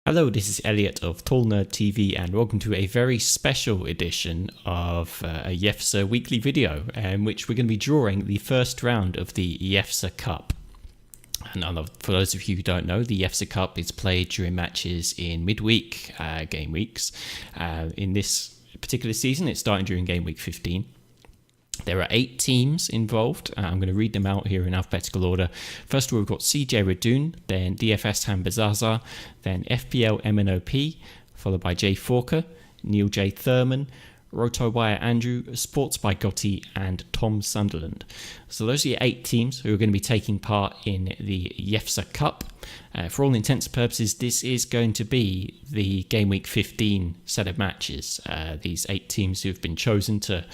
Hello, this is Elliot of TallNerdTV and welcome to a very special edition of a IEFSA weekly video in which we're going to be drawing the first round of the IEFSA Cup. And for those of you who don't know, the IEFSA Cup is played during matches in midweek game weeks. In this particular season, it's starting during game week 15. There are 8 teams involved. I'm going to read them out here in alphabetical order. First of all, we've got CJ Radun, then DFS Hambazaza, then FPL MNOP, followed by Jay Forker, Neil J. Thurman, RotoWire Andrew, Sports by Gotti, and Tom Sunderland. So those are your 8 teams who are going to be taking part in the IEFSA Cup. For all intents and purposes, this is going to be the Game Week 15 set of matches. These 8 teams who have been chosen to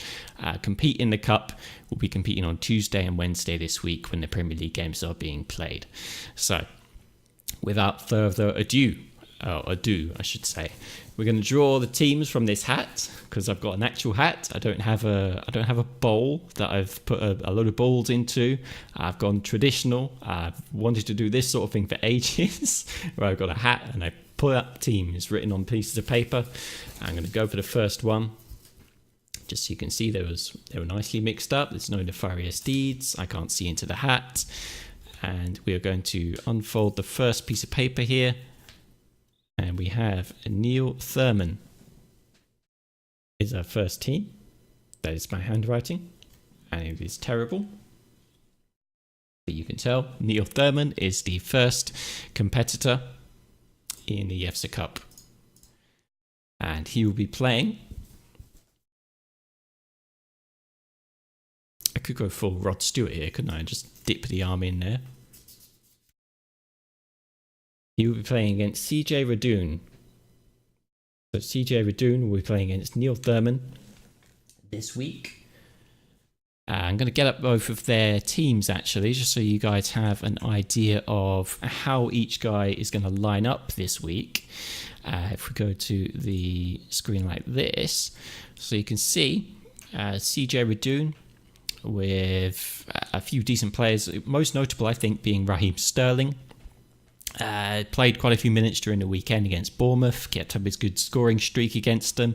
compete in the Cup will be competing on Tuesday and Wednesday this week when the Premier League games are being played. So, without further ado, I should say, we're going to draw the teams from this hat because I've got an actual hat. I don't have a bowl that I've put a load of balls into. I've gone traditional. I've wanted to do this sort of thing for ages, where I've got a hat and I put up teams written on pieces of paper. I'm going to go for the first one. Just so you can see they were nicely mixed up. There's no nefarious deeds. I can't see into the hat. And we are going to unfold the first piece of paper here. And we have Neil Thurman is our first team. That is my handwriting, and it is terrible. But you can tell Neil Thurman is the first competitor in the IEFSA Cup. And he will be playing. I could go full Rod Stewart here, couldn't I? Just dip the arm in there. He will be playing against CJ Radun. So CJ Radun will be playing against Neil Thurman this week. I'm going to get up both of their teams actually, just so you guys have an idea of how each guy is going to line up this week. If we go to the screen like this, so you can see CJ Radun with a few decent players, most notable I think being Raheem Sterling. Played quite a few minutes during the weekend against Bournemouth, kept up his good scoring streak against them.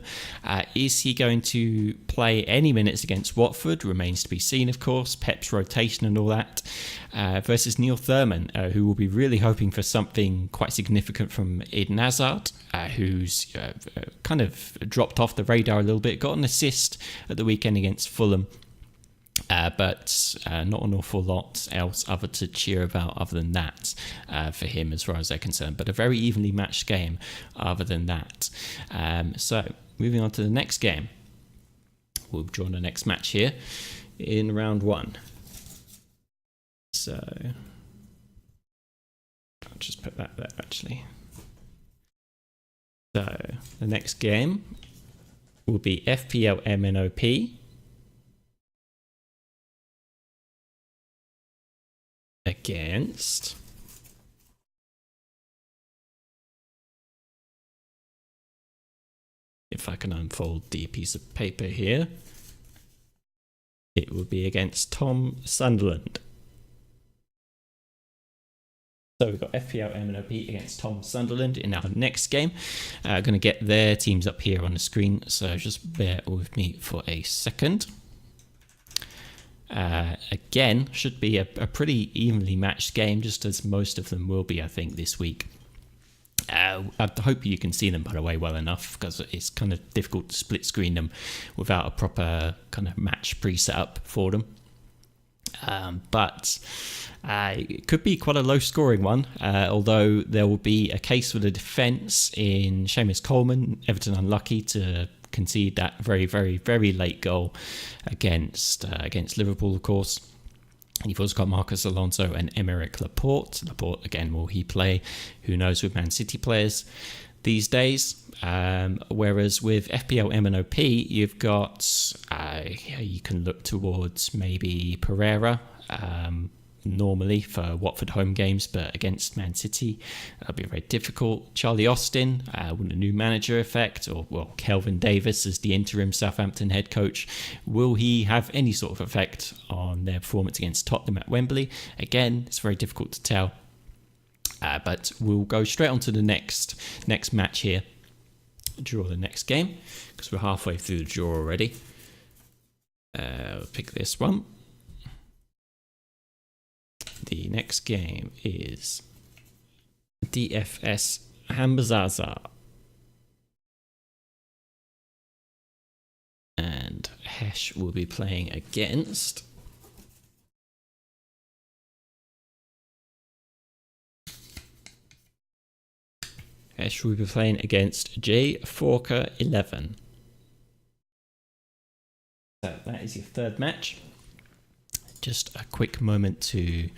Is he going to play any minutes against Watford? Remains to be seen, of course. Pep's rotation and all that. Versus Neil Thurman, who will be really hoping for something quite significant from Eden Hazard, who's kind of dropped off the radar a little bit. Got an assist at the weekend against Fulham. But not an awful lot else other to cheer about other than that for him as far as they're concerned. But a very evenly matched game other than that. So moving on to the next game. We'll draw the next match here in round 1. So I'll just put that there actually. So the next game will be FPL MNOP against if I can unfold the piece of paper here, it will be against Tom Sunderland. So we've got FPL MNOP against Tom Sunderland in our next game. Going to get their teams up here on the screen, so just bear with me for a second. Again, should be a pretty evenly matched game, just as most of them will be, I think, this week. I hope you can see them, by the way, well enough, because it's kind of difficult to split screen them without a proper kind of match pre-set up for them. But it could be quite a low-scoring one, although there will be a case for the defence in Seamus Coleman. Everton unlucky to concede that very, very, very late goal against Liverpool, of course. And you've also got Marcus Alonso and Emerick Laporte. Laporte, again, will he play? Who knows with Man City players these days. Whereas with FPL MNOP, you've got, you can look towards maybe Pereira, normally for Watford home games, but against Man City, that'll be very difficult. Charlie Austin, with a new manager effect, or well, Kelvin Davis as the interim Southampton head coach, will he have any sort of effect on their performance against Tottenham at Wembley? Again, it's very difficult to tell. But we'll go straight on to the next match here. Draw the next game, because we're halfway through the draw already. We'll pick this one. The next game is DFS Hambazaza. And Hesh will be playing against We'll be playing against J Forker 11. So that is your third match. Just a quick moment to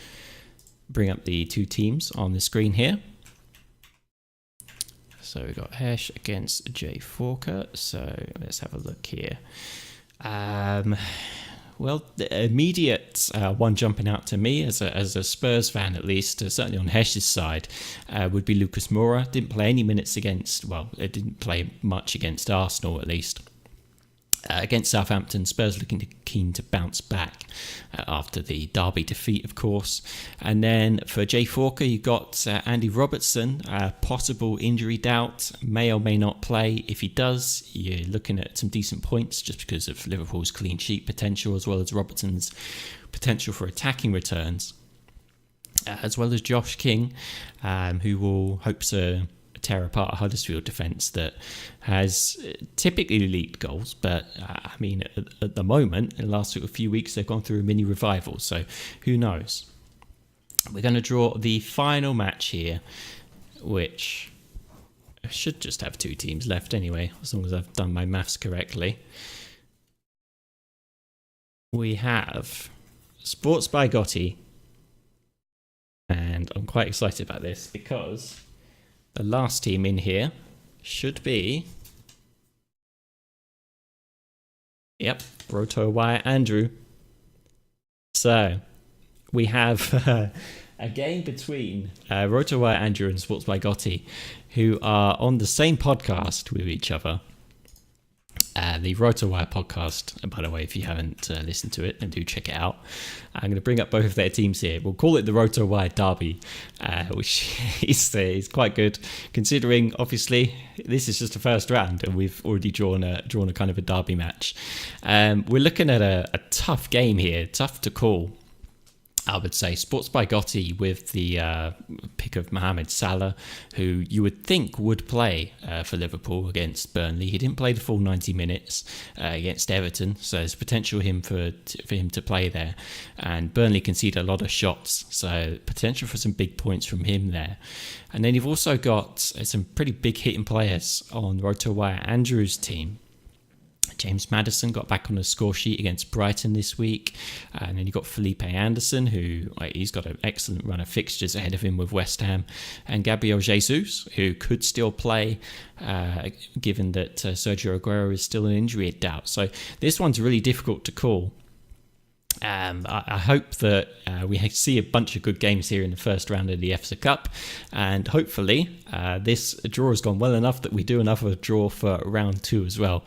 bring up the two teams on the screen here. So we've got Hesh against J Forker. So let's have a look here. Well, the immediate one jumping out to me as a Spurs fan, at least, certainly on Hesh's side, would be Lucas Moura. Didn't play any minutes against, well, it didn't play much against Arsenal, at least. Against Southampton, Spurs looking keen to bounce back after the Derby defeat, of course. And then for Jay Forker, you got Andy Robertson, possible injury doubt, may or may not play. If he does, you're looking at some decent points just because of Liverpool's clean sheet potential, as well as Robertson's potential for attacking returns, as well as Josh King, who will hope to tear apart a Huddersfield defence that has typically leaked goals, but I mean, at the moment, in the last few weeks, they've gone through a mini revival, so who knows. We're going to draw the final match here, which should just have two teams left anyway, as long as I've done my maths correctly. We have Sports by Gotti, and I'm quite excited about this because the last team in here should be, yep, Roto Wire Andrew. So we have a game between Roto Wire Andrew and Sports by Gotti, who are on the same podcast with each other. The RotoWire podcast, by the way, if you haven't listened to it, then do check it out. I'm going to bring up both of their teams here. We'll call it the RotoWire Derby, which is quite good, considering, obviously, this is just the first round, and we've already drawn a kind of a derby match. We're looking at a tough game here, tough to call. I would say Sports by Gotti with the pick of Mohamed Salah, who you would think would play for Liverpool against Burnley. He didn't play the full 90 minutes against Everton, so there's potential for him to play there. And Burnley conceded a lot of shots, so potential for some big points from him there. And then you've also got some pretty big hitting players on RotoWire Andrew's team. James Maddison got back on the score sheet against Brighton this week. And then you've got Felipe Anderson, who he's got an excellent run of fixtures ahead of him with West Ham. And Gabriel Jesus, who could still play, given that Sergio Aguero is still an injury doubt. So this one's really difficult to call. I hope that we see a bunch of good games here in the first round of the IEFSA Cup, and hopefully this draw has gone well enough that we do another draw for round 2 as well,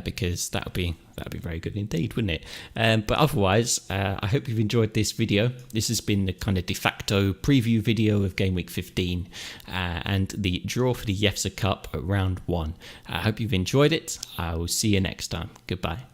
because that'd be very good indeed, wouldn't it? But otherwise, I hope you've enjoyed this video. This has been the kind of de facto preview video of Game Week 15 and the draw for the IEFSA Cup at round 1. I hope you've enjoyed it. I will see you next time. Goodbye.